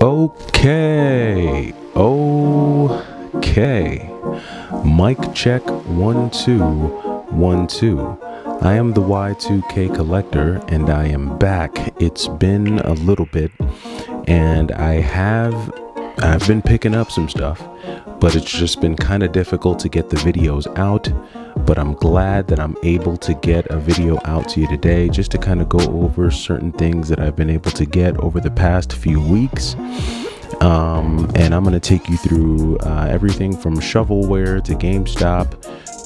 Okay. Mic check 1 2 1 2. I am the Y2K collector and I am back. It's been a little bit and I've been picking up some stuff, but it's just been kind of difficult to get the videos out. But I'm glad that I'm able to get a video out to you today just to kind of go over certain things that I've been able to get over the past few weeks. And I'm going to take you through everything from shovelware to GameStop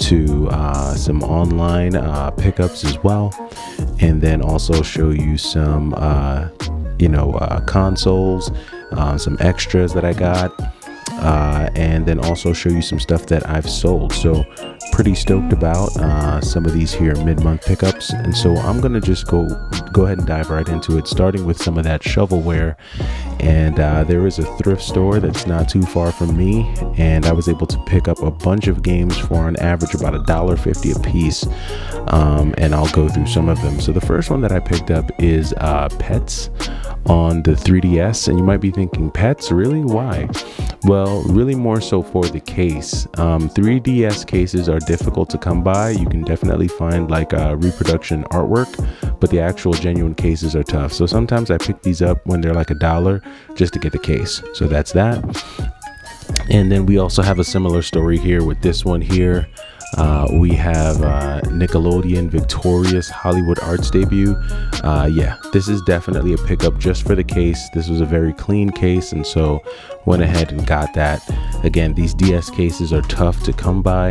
to some online pickups as well, and then also show you some consoles, some extras that I got, and then also show you some stuff that I've sold. So pretty stoked about some of these here mid-month pickups, and so I'm gonna just go ahead and dive right into it, starting with some of that shovelware. And there is a thrift store that's not too far from me, and I was able to pick up a bunch of games for an average about $1.50 a piece, and I'll go through some of them. So the first one that I picked up is Pets on the 3DS, and you might be thinking, Pets? Really? Why? Well, really more so for the case. 3DS cases are difficult to come by. You can definitely find like reproduction artwork, but the actual genuine cases are tough. So sometimes I pick these up when they're like $1 just to get the case. So that's that. And then we also have a similar story here with this one here. We have Nickelodeon Victorious Hollywood Arts debut. Yeah, this is definitely a pickup just for the case. This was a very clean case, and so went ahead and got that. Again, these DS cases are tough to come by.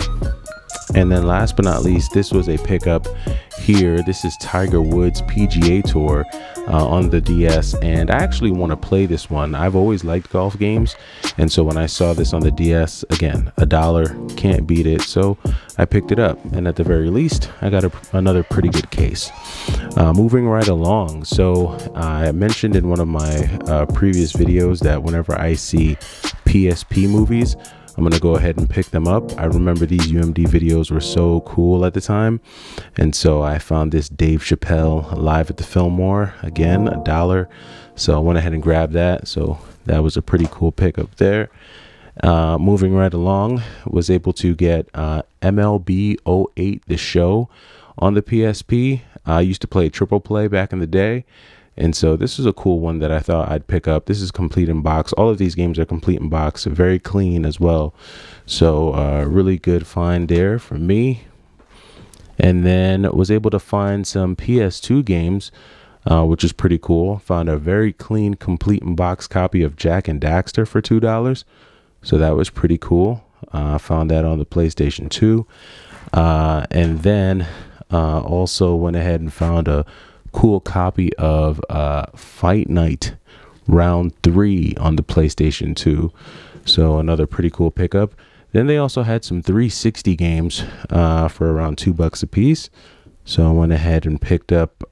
And then last but not least, this was a pickup here. This is Tiger Woods PGA Tour on the DS, and I actually want to play this one. I've always liked golf games, and so when I saw this on the DS, again, $1, can't beat it, so I picked it up, and at the very least I got another pretty good case. Moving right along, so I mentioned in one of my previous videos that whenever I see PSP movies, I'm gonna go ahead and pick them up. I remember these UMD videos were so cool at the time, and so I found this Dave Chappelle Live at the Fillmore, again $1, so I went ahead and grabbed that. So that was a pretty cool pickup there. Moving right along, was able to get MLB 08 The Show on the PSP. I used to play Triple Play back in the day, and so this is a cool one that I thought I'd pick up. This is complete in box. All of these games are complete in box, very clean as well. So really good find there for me. And then was able to find some PS2 games, which is pretty cool. Found a very clean, complete in box copy of Jak and Daxter for $2. So that was pretty cool. Found that on the PlayStation 2. And then also went ahead and found a cool copy of Fight Night Round 3 on the PlayStation 2. So another pretty cool pickup. Then they also had some 360 games for around $2 a piece. So I went ahead and picked up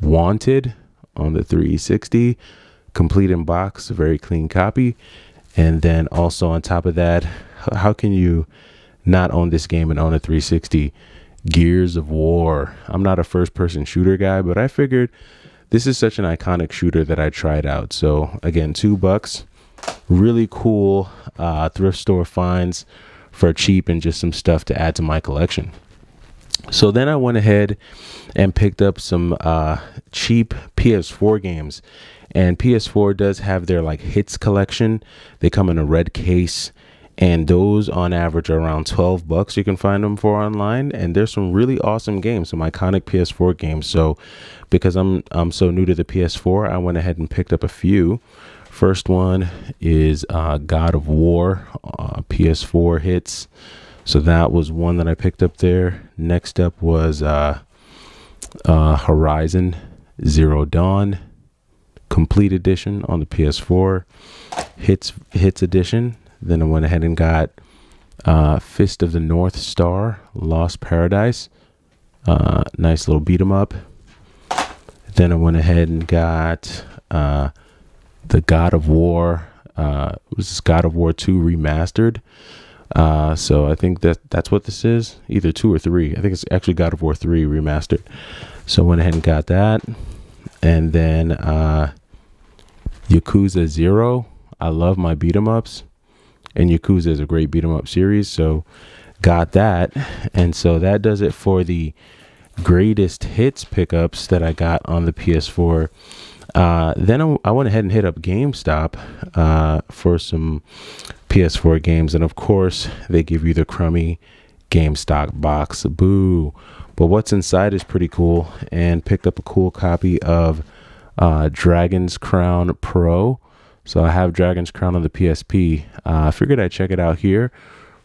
Wanted on the 360, complete in box, a very clean copy. And then also on top of that, how can you not own this game and own a 360? Gears of War. I'm not a first-person shooter guy, but I figured this is such an iconic shooter that I tried out. So again, $2, really cool thrift store finds for cheap and just some stuff to add to my collection. So then I went ahead and picked up some cheap PS4 games, and PS4 does have their like hits collection. They come in a red case, and those on average are around $12 you can find them for online. And there's some really awesome games, some iconic PS4 games. So because I'm so new to the PS4, I went ahead and picked up a few. First one is God of War, PS4 hits. So that was one that I picked up there. Next up was Horizon Zero Dawn Complete Edition on the PS4, hits edition. Then I went ahead and got Fist of the North Star, Lost Paradise. Nice little beat 'em up. Then I went ahead and got the God of War. It was God of War 2 remastered. So I think that's what this is, either 2 or 3. I think it's actually God of War 3 remastered. So I went ahead and got that. And then Yakuza 0. I love my beat 'em ups, and Yakuza is a great beat 'em up series, so got that. And so that does it for the greatest hits pickups that I got on the PS4. Then I went ahead and hit up GameStop for some PS4 games, and of course they give you the crummy GameStop box. Boo. But what's inside is pretty cool, and picked up a cool copy of Dragon's Crown Pro. So I have Dragon's Crown on the PSP. I figured I'd check it out here.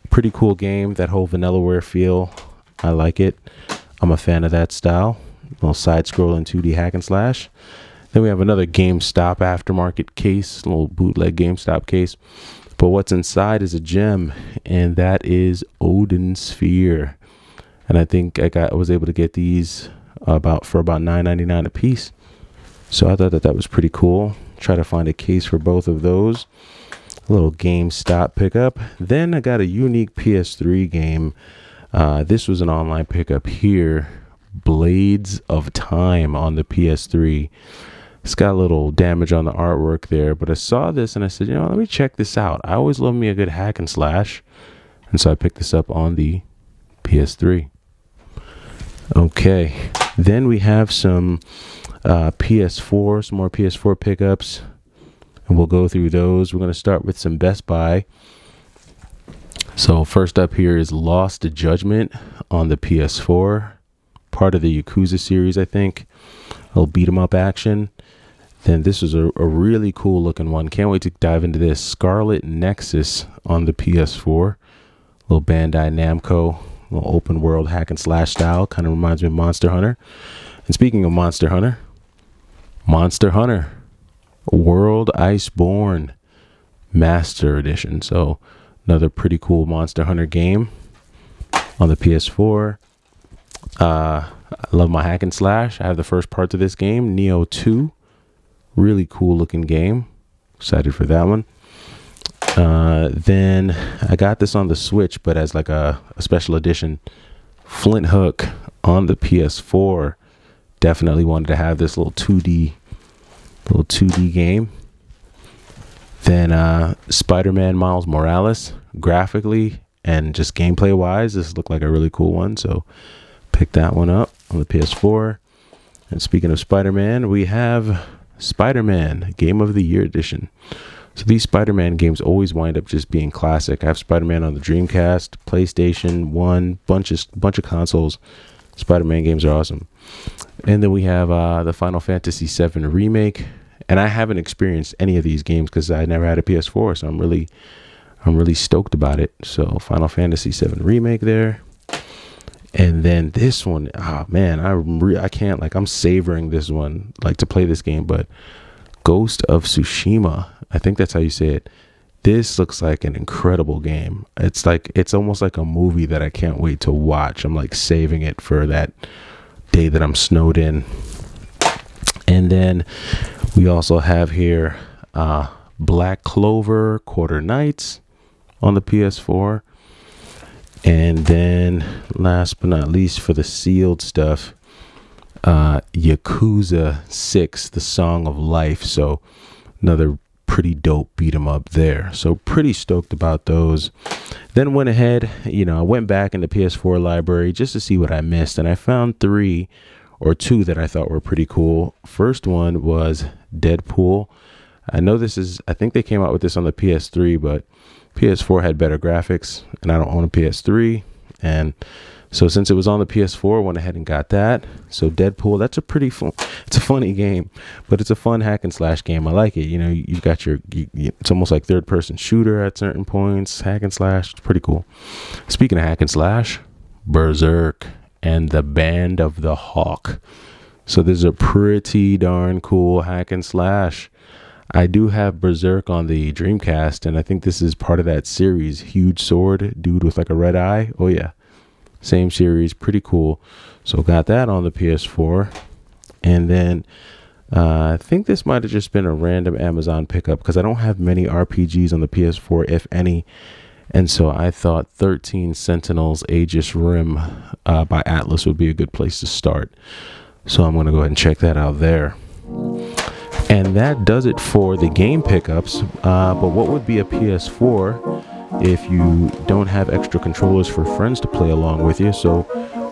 Pretty cool game. That whole Vanillaware feel, I like it. I'm a fan of that style. Little side-scrolling 2D hack and slash. Then we have another GameStop aftermarket case, little bootleg GameStop case. But what's inside is a gem, and that is Odin Sphere. And I think I was able to get these for about $9.99 a piece. So I thought that was pretty cool. Try to find a case for both of those. A little GameStop pickup. Then I got a unique PS3 game. This was an online pickup here. Blades of Time on the PS3. It's got a little damage on the artwork there, but I saw this and I said, let me check this out. I always love me a good hack and slash. And so I picked this up on the PS3. Okay. Then we have some PS4, some more PS4 pickups, and we'll go through those. We're going to start with some Best Buy. So first up here is Lost Judgment on the PS4, part of the Yakuza series, I think. A little beat 'em up action. Then this is a really cool looking one. Can't wait to dive into this. Scarlet Nexus on the PS4. Little Bandai Namco, little open world hack and slash style. Kind of reminds me of Monster Hunter. And speaking of Monster Hunter, World Iceborne Master Edition. So another pretty cool Monster Hunter game on the PS4. I love my hack and slash. I have the first parts of this game, Neo 2. Really cool looking game. Excited for that one. Then I got this on the Switch, but as like a special edition. Flint Hook on the PS4. Definitely wanted to have this little 2D game. Then Spider-Man Miles Morales, graphically and just gameplay wise, this looked like a really cool one, so picked that one up on the PS4. And speaking of Spider-Man, we have Spider-Man Game of the Year Edition. So these Spider-Man games always wind up just being classic. I have Spider-Man on the Dreamcast, PlayStation 1, bunch of consoles. Spider-Man games are awesome. And then we have the Final Fantasy VII Remake. And I haven't experienced any of these games because I never had a PS4, so I'm really stoked about it. So Final Fantasy VII Remake there. And then this one, man, I can't, like, I'm savoring this one, like, to play this game, but Ghost of Tsushima, I think that's how you say it. This looks like an incredible game. It's almost like a movie that I can't wait to watch. I'm like saving it for that day that I'm snowed in. And then we also have here Black Clover Quarter Nights on the PS4. And then last but not least, for the sealed stuff, Yakuza 6, The Song of Life. So another pretty dope beat 'em up there. So pretty stoked about those. Then went ahead, I went back in the PS4 library just to see what I missed, and I found 3 or 2 that I thought were pretty cool. First one was Deadpool. I think they came out with this on the PS3, but PS4 had better graphics, and I don't own a PS3. And so since it was on the PS4, I went ahead and got that. So Deadpool, that's it's a funny game, but it's a fun hack and slash game. I like it. You've got it's almost like third person shooter at certain points, hack and slash. It's pretty cool. Speaking of hack and slash, Berserk and the Band of the Hawk. So this is a pretty darn cool hack and slash. I do have Berserk on the Dreamcast, and I think this is part of that series. Huge sword, dude with like a red eye. Oh yeah, same series, pretty cool. So got that on the PS4. And then I think this might have just been a random Amazon pickup because I don't have many RPGs on the PS4, if any. And so I thought 13 Sentinels Aegis Rim by Atlas would be a good place to start. So I'm going to go ahead and check that out there. And that does it for the game pickups. But what would be a PS4 if you don't have extra controllers for friends to play along with you? So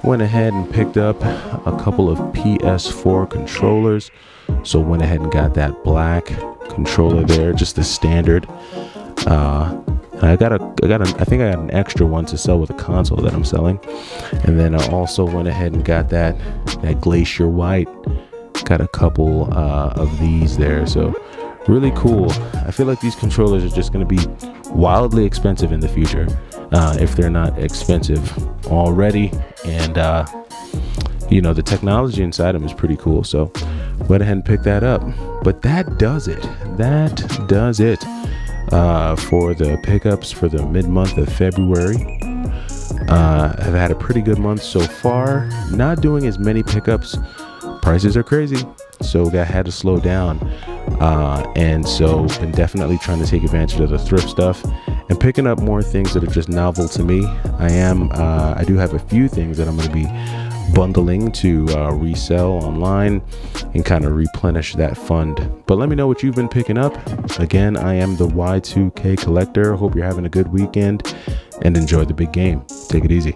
went ahead and picked up a couple of PS4 controllers. So went ahead and got that black controller there, just the standard. I think I got an extra one to sell with a console that I'm selling. And then I also went ahead and got that Glacier White. Got a couple of these there, so really cool. I feel like these controllers are just going to be wildly expensive in the future, if they're not expensive already. And you know, the technology inside them is pretty cool, so went ahead and picked that up. But that does it for the pickups for the mid-month of February. I've had a pretty good month so far, not doing as many pickups. Prices are crazy, so I had to slow down, and so been definitely trying to take advantage of the thrift stuff and picking up more things that are just novel to me. I do have a few things that I'm going to be bundling to resell online and kind of replenish that fund. But let me know what you've been picking up. Again, I am the Y2K Collector. Hope you're having a good weekend and enjoy the big game. Take it easy.